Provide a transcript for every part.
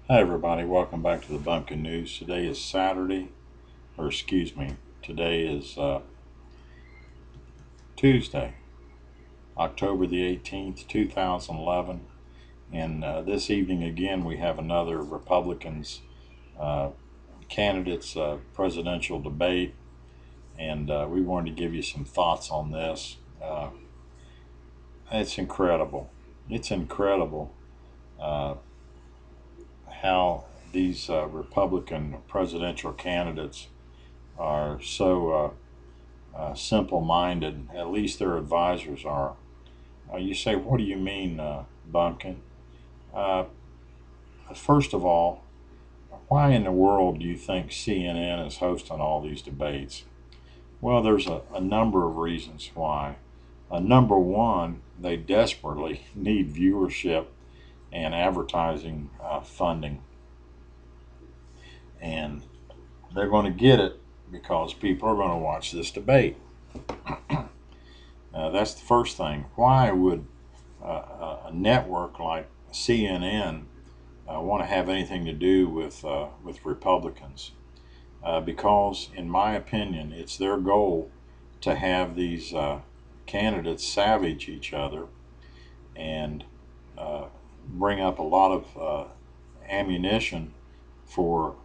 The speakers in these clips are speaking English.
Hi everybody, welcome back to the Bumpkin News. Today is Saturday, or excuse me, today is Tuesday, October the 18th, 2011. And this evening again we have another Republicans uh, candidates presidential debate. And we wanted to give you some thoughts on this. It's incredible. It's incredible uh, how these Republican presidential candidates are so simple-minded. At least their advisors are. You say, what do you mean, Bumpkin? Uh, First of all, why in the world do you think CNN is hosting all these debates? Well, there's a number of reasons why. Number one, they desperately need viewership and advertising funding. And they're going to get it because people are going to watch this debate. That's the first thing. Why would a network like CNN want to have anything to do with Republicans? Because, in my opinion, it's their goal to have these candidates savage each other and bring up a lot of ammunition for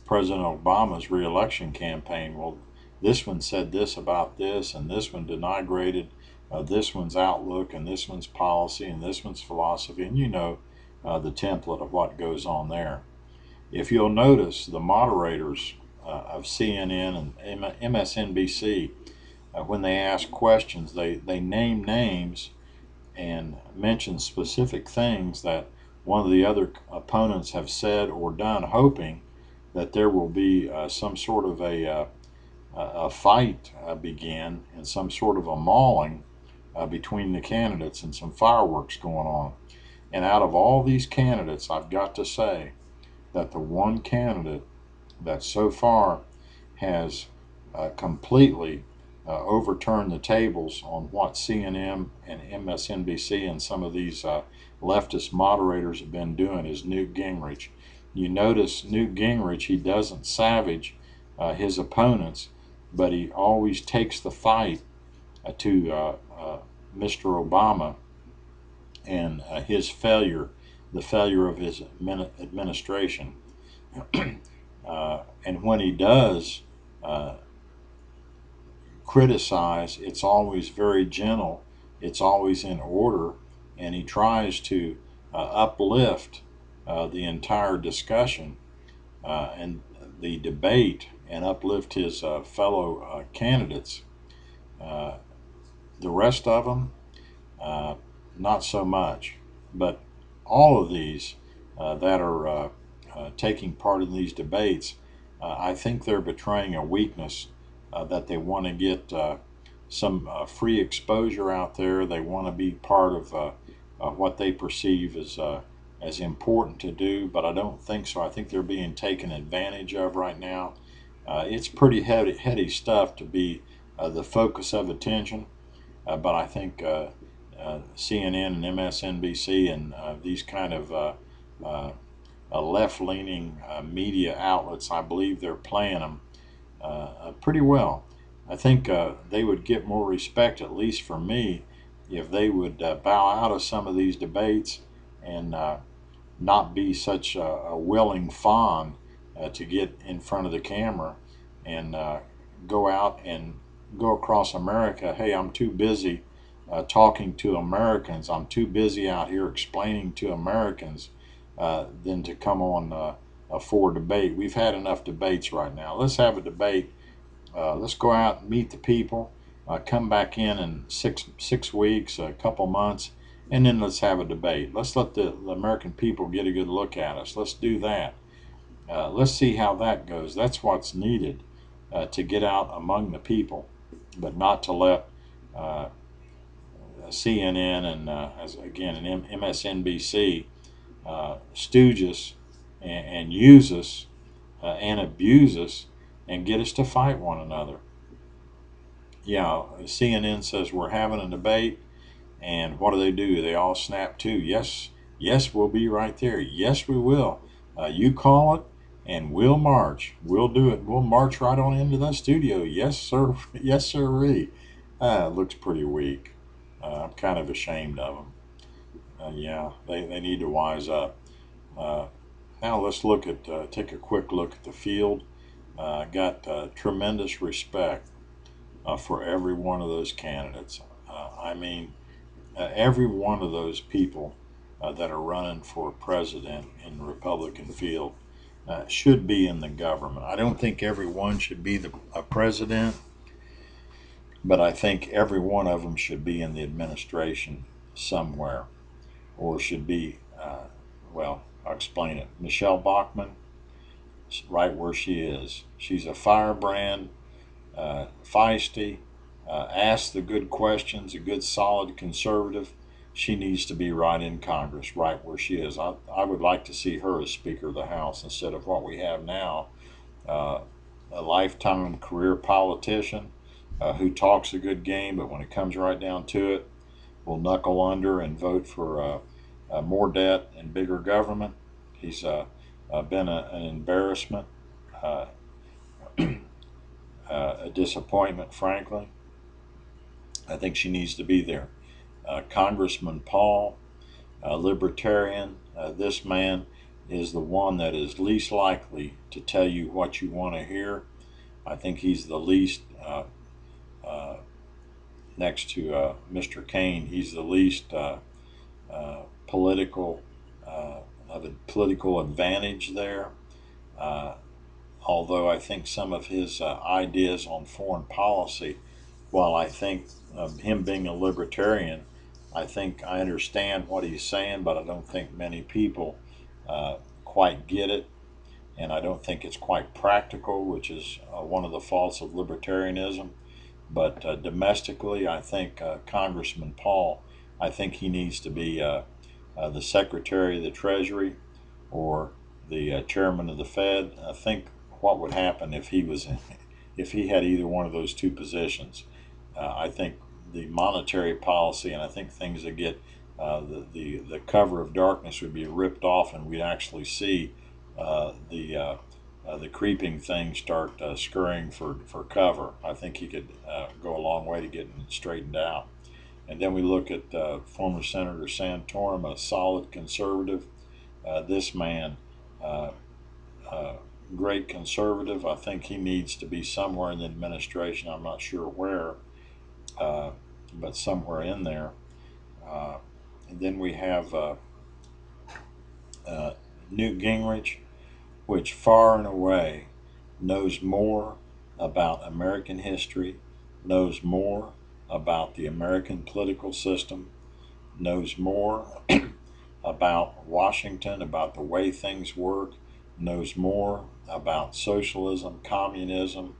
President Obama's reelection campaign. Well, this one said this about this, and this one denigrated this one's outlook, and this one's policy, and this one's philosophy, and the template of what goes on there. If you'll notice, the moderators of CNN and MSNBC, when they ask questions, they name names and mention specific things that one of the other opponents have said or done, hoping that there will be some sort of a fight begin and some sort of a mauling between the candidates and some fireworks going on. And out of all these candidates, I've got to say that the one candidate that so far has completely overturned the tables on what CNN and MSNBC and some of these leftist moderators have been doing is Newt Gingrich. You notice Newt Gingrich, he doesn't savage his opponents, but he always takes the fight to Mr. Obama and his failure, the failure of his administration. And when he does criticize, it's always very gentle, it's always in order, and he tries to uplift the entire discussion and the debate and uplift his fellow candidates. The rest of them, not so much. But all of these that are taking part in these debates, I think they're betraying a weakness that they want to get some free exposure out there. They want to be part of what they perceive as important to do, but I don't think so. I think they're being taken advantage of right now. It's pretty heady stuff to be the focus of attention, but I think CNN and MSNBC and these kind of left-leaning media outlets, I believe they're playing them pretty well. I think they would get more respect, at least from me, if they would bow out of some of these debates and not be such a willing fawn to get in front of the camera and go out and go across America. Hey, I'm too busy talking to Americans. I'm too busy out here explaining to Americans than to come on for debate. We've had enough debates right now. Let's have a debate. Let's go out and meet the people. Come back in 6 weeks, a couple months, and then let's have a debate. Let's let the American people get a good look at us. Let's do that. Let's see how that goes. That's what's needed to get out among the people, but not to let CNN and MSNBC stooge us and use us and abuse us and get us to fight one another. Yeah, CNN says we're having a debate, and what do? They all snap to. Yes, Yes, we'll be right there. Yes, we will. You call it, and we'll march. We'll do it. We'll march right on into the studio. Yes, sir. Yes, sirree. Looks pretty weak. I'm kind of ashamed of them. Yeah, they need to wise up. Uh, Now let's look at take a quick look at the field. Got tremendous respect for every one of those candidates. I mean, every one of those people that are running for president in the Republican field should be in the government. I don't think every one should be a president, but I think every one of them should be in the administration somewhere, or should be, well, I'll explain it. Michelle Bachmann, right where she is. She's a firebrand, feisty, asks the good questions, a good solid conservative. She needs to be right in Congress, right where she is. I would like to see her as Speaker of the House instead of what we have now, uh, a lifetime career politician who talks a good game, but when it comes right down to it, will knuckle under and vote for more debt and bigger government. He's been an embarrassment, uh, a disappointment, frankly. I think she needs to be there. Congressman Paul, a libertarian, this man is the one that is least likely to tell you what you want to hear. I think he's the least, uh, next to Mr. Kane, he's the least political, of a political advantage there. Uh, Although I think some of his ideas on foreign policy, while I think him being a libertarian, I think I understand what he's saying, but I don't think many people quite get it, and I don't think it's quite practical, which is one of the faults of libertarianism. But domestically, I think Congressman Paul, I think he needs to be the Secretary of the Treasury or the chairman of the Fed. I think what would happen if if he had either one of those two positions. I think the monetary policy, and I think things that get the cover of darkness would be ripped off, and we'd actually see the creeping thing start scurrying for cover. I think he could go a long way to getting it straightened out. And then we look at former Senator Santorum, a solid conservative. This man, uh, uh, great conservative. I think he needs to be somewhere in the administration. I'm not sure where, uh, but somewhere in there. Uh, and then we have uh, Newt Gingrich, which far and away knows more about American history, knows more about the American political system, knows more about Washington, about the way things work, knows more about socialism, communism,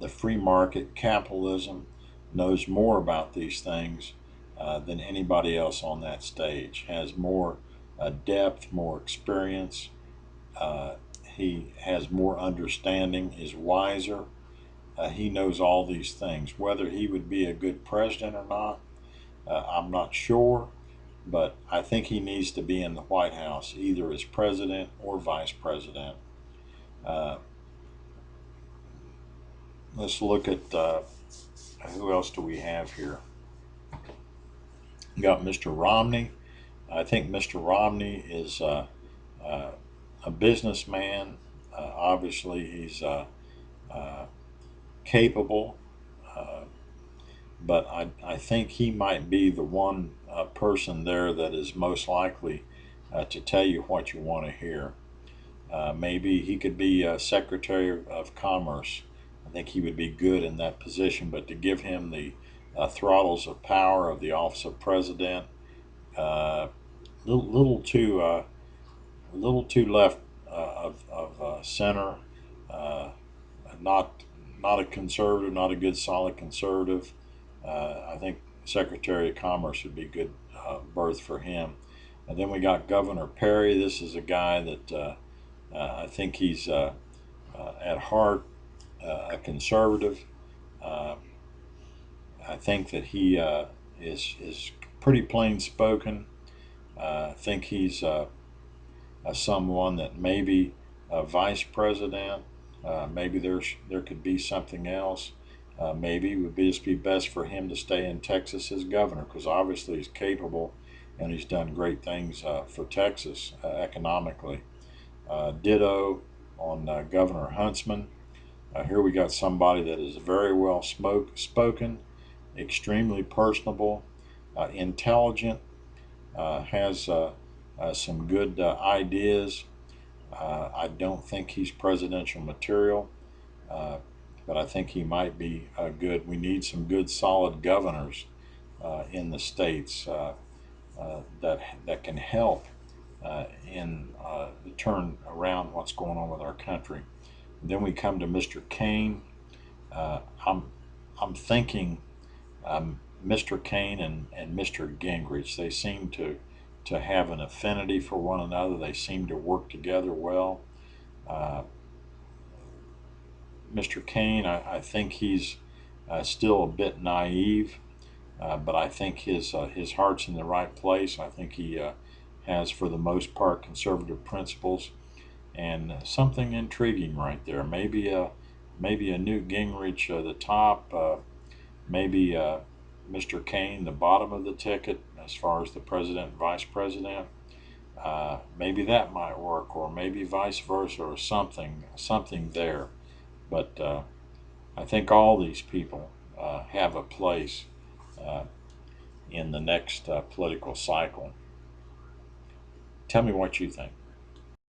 the free market, capitalism, knows more about these things than anybody else on that stage, has more depth, more experience. Uh, he has more understanding, is wiser. He knows all these things. Whether he would be a good president or not, I'm not sure, but I think he needs to be in the White House, either as president or vice president. Uh, let's look at who else do we have here? We got Mr. Romney. I think Mr. Romney is uh, a businessman. Obviously, he's uh, capable, uh, but I think he might be the one person there that is most likely to tell you what you want to hear. Maybe he could be Secretary of Commerce. I think he would be good in that position, but to give him the throttles of power of the office of president, uh, little, little too left of center. Uh, not not a conservative, not a good solid conservative. I think Secretary of Commerce would be a good berth for him. And then we got Governor Perry. This is a guy that I think he's at heart a conservative. Uh, I think that he is pretty plain spoken. I think he's someone that maybe a vice president. Maybe there could be something else. Maybe it would just be best for him to stay in Texas as governor, because obviously he's capable and he's done great things for Texas economically. Ditto on Governor Huntsman. Here we got somebody that is very well spoken, extremely personable, intelligent, has some good ideas. I don't think he's presidential material, but I think he might be good. We need some good, solid governors in the states that can help in turn around what's going on with our country. And then we come to Mr. Kane. I'm thinking Mr. Kane and Mr. Gingrich, they seem to have an affinity for one another. They seem to work together well. Mr. Kane, I think he's still a bit naive, but I think his heart's in the right place. I think he has, for the most part, conservative principles, and something intriguing right there. Maybe a Newt Gingrich the top, maybe Mr. Kane the bottom of the ticket as far as the president and vice president. Maybe that might work, or maybe vice versa, or something there. But I think all these people have a place in the next political cycle. Tell me what you think.